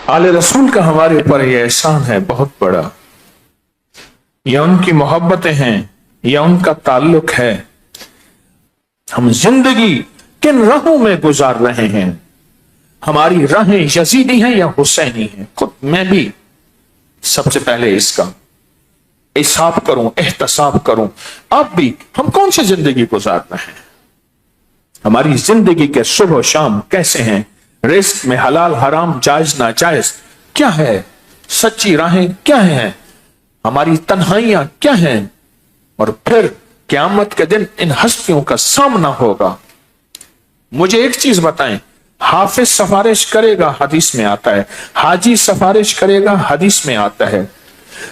आले रसूल का हमारे ऊपर यह एहसान है बहुत बड़ा। या उनकी मोहब्बतें हैं या उनका ताल्लुक है। हम जिंदगी किन राहों में गुजार रहे हैं? हमारी राहें यजीदी हैं या हुसैनी हैं? खुद मैं भी सबसे पहले इसका हिसाब करूं, एहतसाब करूं। आप भी, हम कौन सी जिंदगी गुजार रहे हैं? हमारी जिंदगी के सुबह शाम कैसे हैं? रिस्क में हलाल हराम जायज नाजायज क्या है? सच्ची राहें क्या हैं? हमारी तन्हाइयां क्या हैं? और फिर क़यामत के दिन इन हस्तियों का सामना होगा। मुझे एक चीज बताएं, हाफिज सिफारिश करेगा, हदीस में आता है। हाजी सिफारिश करेगा, हदीस में आता है।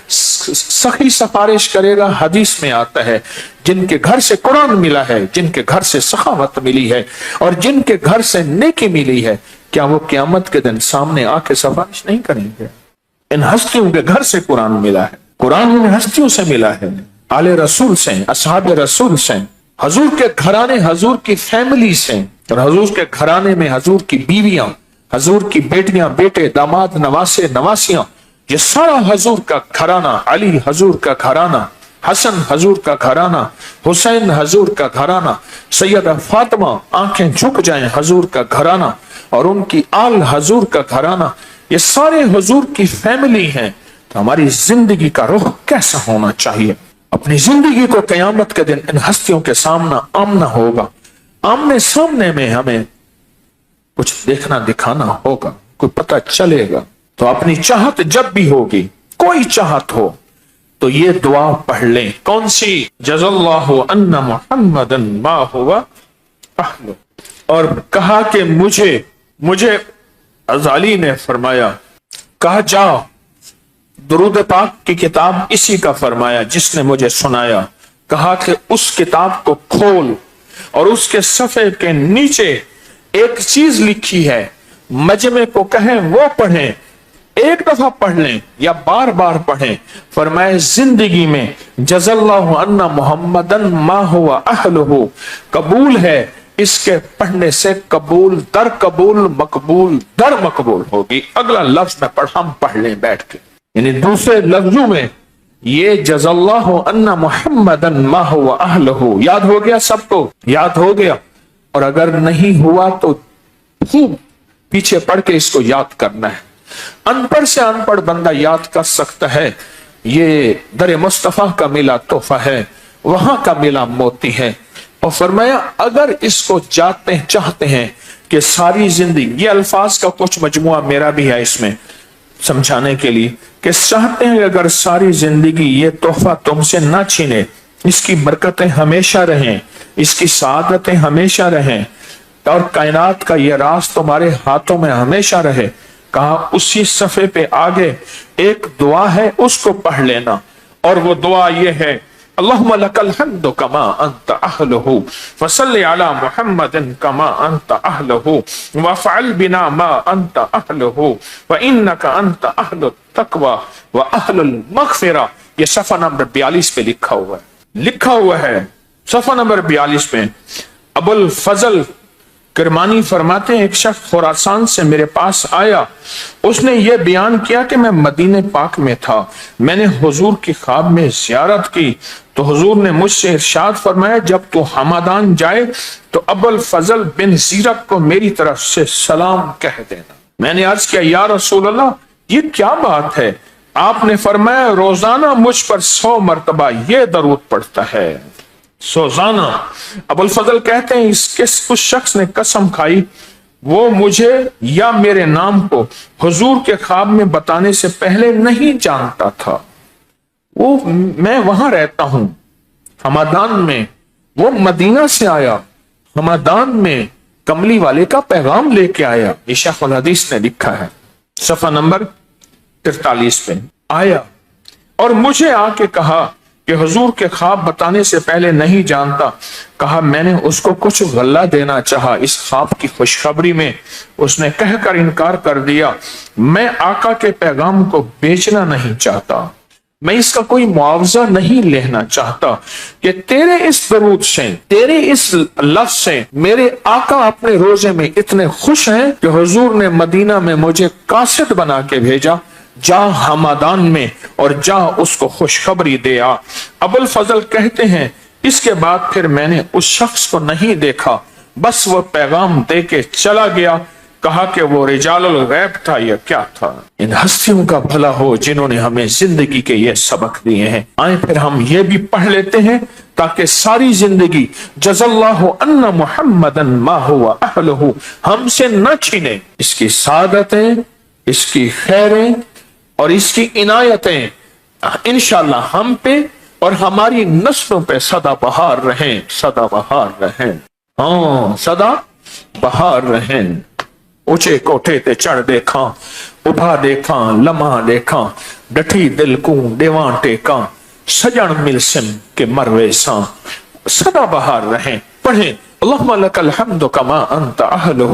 सखी सिफारिश करेगा, हदीस में आता है। जिनके घर से कुरान मिला है, जिनके घर से सखावत मिली है और जिनके घर से नेकी मिली है, क्या वो क़यामत के दिन सामने आके सिफारिश नहीं करेंगे? इन हस्तियों के घर से कुरान मिला है, कुरान इन हस्तियों से मिला है, आले रसूल से, असहाब रसूल से, हजूर के घराने, हजूर की फैमिली से, और हजूर के घराने में हजूर की बीवियां, हजूर की बेटियां, बेटे, दामाद, नवासे, नवासियां, ये सारा हजूर का घराना, अली हजूर का घराना, हसन हजूर का घराना, हुसैन हजूर का घराना, सैयदा फातिमा आंखें झुक जाएं हजूर का घराना, और उनकी आल हजूर का घराना, ये सारे हजूर की फैमिली हैं। तो हमारी जिंदगी का रुख कैसा होना चाहिए? अपनी जिंदगी को क़यामत के दिन इन हस्तियों के सामना आमना होगा। आमने सामने में हमें कुछ देखना दिखाना होगा, कोई पता चलेगा। तो अपनी चाहत जब भी होगी, कोई चाहत हो, तो ये दुआ पढ़ लें। कौन सी? जज़ल्लाहु अन्ना मुहम्मदन मा हुवा अहलु। और कहा कि मुझे अज़ाली ने फरमाया, कहा जाओ, दुरूद पाक की किताब इसी का फरमाया जिसने मुझे सुनाया। कहा कि उस किताब को खोल और उसके सफ़े के नीचे एक चीज लिखी है, मजमे को कहें वो पढ़ें, एक दफा पढ़ लें या बार बार पढ़ें। फरमाए जिंदगी में जज़ल्लाहु अन्ना मुहम्मदन मा हुवा अहलुहु कबूल है, इसके पढ़ने से कबूल दर कबूल, मकबूल दर मकबूल होगी। अगला लफ्ज में हम पढ़ लें बैठ के, यानी दूसरे लफ्जों में ये जज़ल्लाहु अन्ना मुहम्मदन मा हुवा अहलुहु याद हो गया? सबको याद हो गया? और अगर नहीं हुआ तो खूब पीछे पढ़ के इसको याद करना है। अनपढ़ से अनपढ़ बंदा याद कर सकता है। ये दर मुस्तफा का मिला तोहफा है, वहां का मिला मोती है। और फरमाया अगर इसको चाहते हैं कि सारी जिंदगी, ये अल्फाज का कुछ मजमुआ मेरा भी है इसमें समझाने के लिए, कि चाहते हैं अगर सारी जिंदगी ये तोहफा तुमसे ना छीने, इसकी बरकतें हमेशा रहें, इसकी सादतें हमेशा रहें, और कायनात का ये राज तुम्हारे हाथों में हमेशा रहे। कहा उसी सफ़े पे आगे एक दुआ है, उसको पढ़ लेना। और वो दुआ ये है, अल्लाहुम्मा लकल हम्दु कमा अंत अहलुहु फसल्लि अला मुहम्मदिन कमा अंत अहलुहु वफ़अल बिना मा अंत अहलुहु व इन्नका अंत अहलुत तक़वा व अहलुल मग़फ़िरा। ये सफ़ा नंबर 42 पे लिखा हुआ है सफ़ा नंबर 42 में। अबुल फजल किरमानी फरमाते हैं, एक शख्स खुरासान से मेरे पास आया, उसने ये बयान किया कि मैं मदीने पाक में था, मैंने हुजूर की ख्वाब में ज़ियारत की, तो हुजूर ने मुझसे इरशाद फरमाया जब तू हमादान जाए तो अबुल फजल बिन ज़ीरक को मेरी तरफ से सलाम कह देना। मैंने अर्ज किया या रसूल अल्लाह, ये क्या बात है? आपने फरमाया रोजाना मुझ पर 100 मरतबा ये दरूद पढ़ता है, रोजाना। अबुल फजल कहते हैं उस शख्स ने कसम खाई, वो मुझे या मेरे नाम को हुजूर के ख्वाब में बताने से पहले नहीं जानता था। वो मैं वहां रहता हूं हमादान में, वो मदीना से आया, हमादान में कमली वाले का पैगाम लेके आया। ये शेखुल हदीस ने लिखा है सफा नंबर 43 पे। आया और मुझे आके कहा कि हुजूर के ख्वाब बताने से पहले नहीं जानता। कहा मैंने उसको कुछ गल्ला देना चाहा इस ख्वाब की खुशखबरी में, उसने कहकर इनकार कर दिया, मैं आका के पैगाम को बेचना नहीं चाहता। میں اس کا کوئی معاوضہ نہیں لینا چاہتا کہ تیرے اس درود سے، تیرے اس لفظ سے میرے آقا اپنے روزے میں اتنے خوش ہیں کہ حضور نے مدینہ میں مجھے قاصد بنا کے بھیجا، جا حمادان میں اور جا اس کو خوشخبری دے آ۔ ابو الفضل کہتے ہیں اس کے بعد پھر میں نے اس شخص کو نہیں دیکھا، بس وہ پیغام دے کے چلا گیا۔ کہا کہ وہ رجال الغیب تھا یا کیا تھا؟ ان ہستیوں کا بھلا ہو جنہوں نے ہمیں زندگی کے یہ سبق دیے ہیں۔ آئیں پھر ہم یہ بھی پڑھ لیتے ہیں تاکہ ساری زندگی جزا اللہ ان محمدا ما هو اہلہ ہم سے نہ چھینے۔ اس کی سعادتیں، اس کی خیریں اور اس کی عنایتیں انشاءاللہ ہم پہ اور ہماری نسلوں پہ سدا بہار رہیں، سدا بہار رہیں، ہاں سدا بہار رہیں۔ اونچے کوٹھے تے چڑھ دیکھاں، ابھا دیکھاں، لمحہ دیکھاں، ڈٹھی دل کو دیواں ٹیکاں، سجن ملسم کے مروے ساں، سدا بہار رہیں۔ پڑھیں اللہم لک الحمد کما انت اہلہ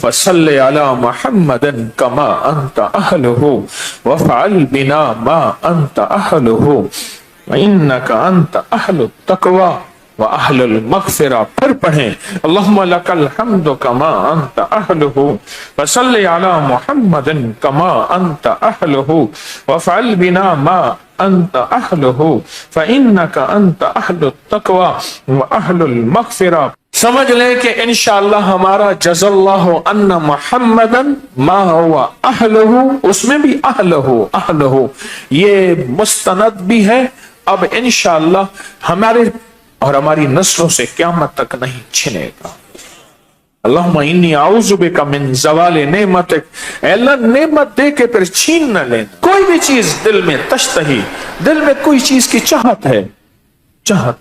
فصل علی محمد کما انت اہلہ وفعل بنا ما انت اہلہ وانک انت اہل التقوی وَأَهْلُ الْمَغْفِرَةِ۔ پھر پڑھیں اللہم لک الحمد کما انت اہلہ فصل علی محمد کما انت اہلہ وفعل بنا ما انت اہلہ فإنک انت اہل التقوی وأہل المغفرة۔ سمجھ لیں کہ انشاءاللہ ہمارا جزا اللہ ان محمدا ما ہوا اہلہ، اس میں بھی اہلہ یہ مستند بھی ہے، اب انشاءاللہ ہمارے اور ہماری نسلوں سے قیامت تک نہیں چھنے گا۔ اللہم انی اعوذ بک من زوال نعمتک، اے اللہ نعمت دے کے پھر چھین نہ لینا۔ کوئی بھی چیز دل میں تشتہی، دل میں کوئی چیز کی چاہت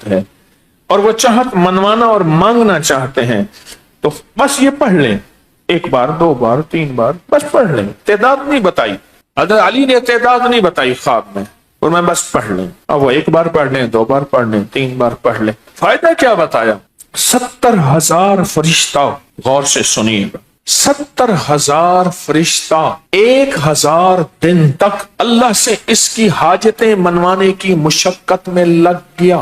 ہے اور وہ چاہت منوانا اور مانگنا چاہتے ہیں تو بس یہ پڑھ لیں، ایک بار، دو بار، تین بار، بس پڑھ لیں۔ تعداد نہیں بتائی، حضرت علی نے تعداد نہیں بتائی خواب میں، اور میں بس پڑھ لیں۔ اب وہ ایک بار پڑھ لیں، دو بار پڑھ لیں، تین بار پڑھ لیں۔ فائدہ کیا بتایا؟ 70,000 فرشتہ، غور سے سنیے گا، 70,000 فرشتہ 1000 دن تک اللہ سے اس کی حاجتیں منوانے کی مشقت میں لگ گیا۔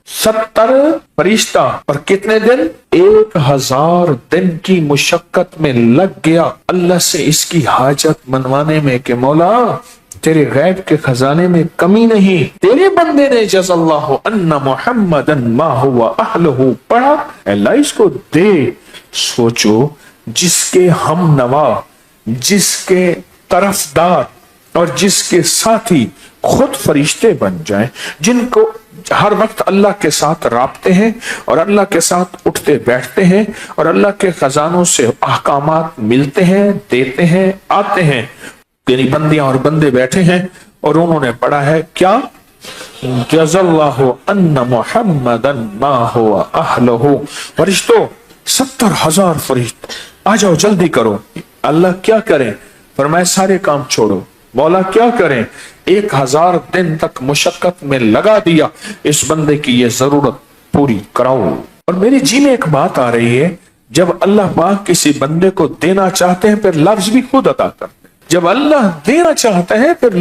70 فرشتہ اور کتنے دن؟ 1000 دن کی مشقت میں لگ گیا اللہ سے اس کی حاجت منوانے میں کہ مولا تیرے غیب کے خزانے میں کمی نہیں۔ تیرے بندے نے جزا اللہ ان محمدا ما ہوا اہلہ پڑھا، اللہ اس کو دے۔ سوچو جس کے ہم نوا، جس کے طرفدار اور جس کے ساتھی خود فرشتے بن جائیں، جن کو ہر وقت اللہ کے ساتھ رابطے ہیں اور اللہ کے ساتھ اٹھتے بیٹھتے ہیں اور اللہ کے خزانوں سے احکامات ملتے ہیں، دیتے ہیں، آتے ہیں، یعنی بندیاں اور بندے بیٹھے ہیں اور انہوں نے پڑھا ہے کیا؟ جزا اللہ ان محمدا ما ہوا اہلہ۔ فرشتوں 70,000 فرشت، آ جاؤ جلدی کرو۔ اللہ کیا کریں؟ فرمائے سارے کام چھوڑو۔ مولا کیا کریں؟ 1000 دن تک مشقت میں لگا دیا، اس بندے کی یہ ضرورت پوری کراؤ۔ اور میرے جی میں ایک بات آ رہی ہے، جب اللہ پاک کسی بندے کو دینا چاہتے ہیں پھر لفظ بھی خود عطا کرتے ہیں۔ جب اللہ دینا چاہتا ہے پھر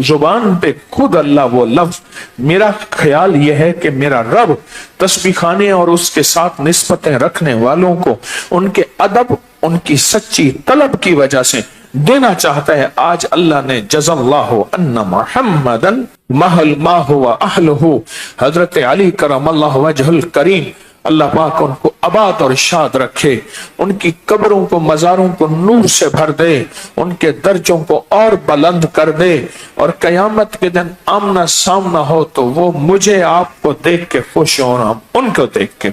زبان پہ خود اللہ وہ لفظ۔ میرا خیال یہ ہے کہ میرا رب تسبیح خانے اور اس کے ساتھ نسبتیں رکھنے والوں کو ان کے ادب، ان کی سچی طلب کی وجہ سے دینا چاہتا ہے۔ آج اللہ نے جزا اللہ ان محمدا ما ہوا اہلہ، حضرت علی کرم اللہ وجہ الکریم، اللہ پاک ان کو آباد اور شاد رکھے، ان کی قبروں کو، مزاروں کو نور سے بھر دے، ان کے درجوں کو اور بلند کر دے، اور قیامت کے دن آمنا سامنا ہو تو وہ مجھے آپ کو دیکھ کے خوش ہوں، ہم ان کو دیکھ کے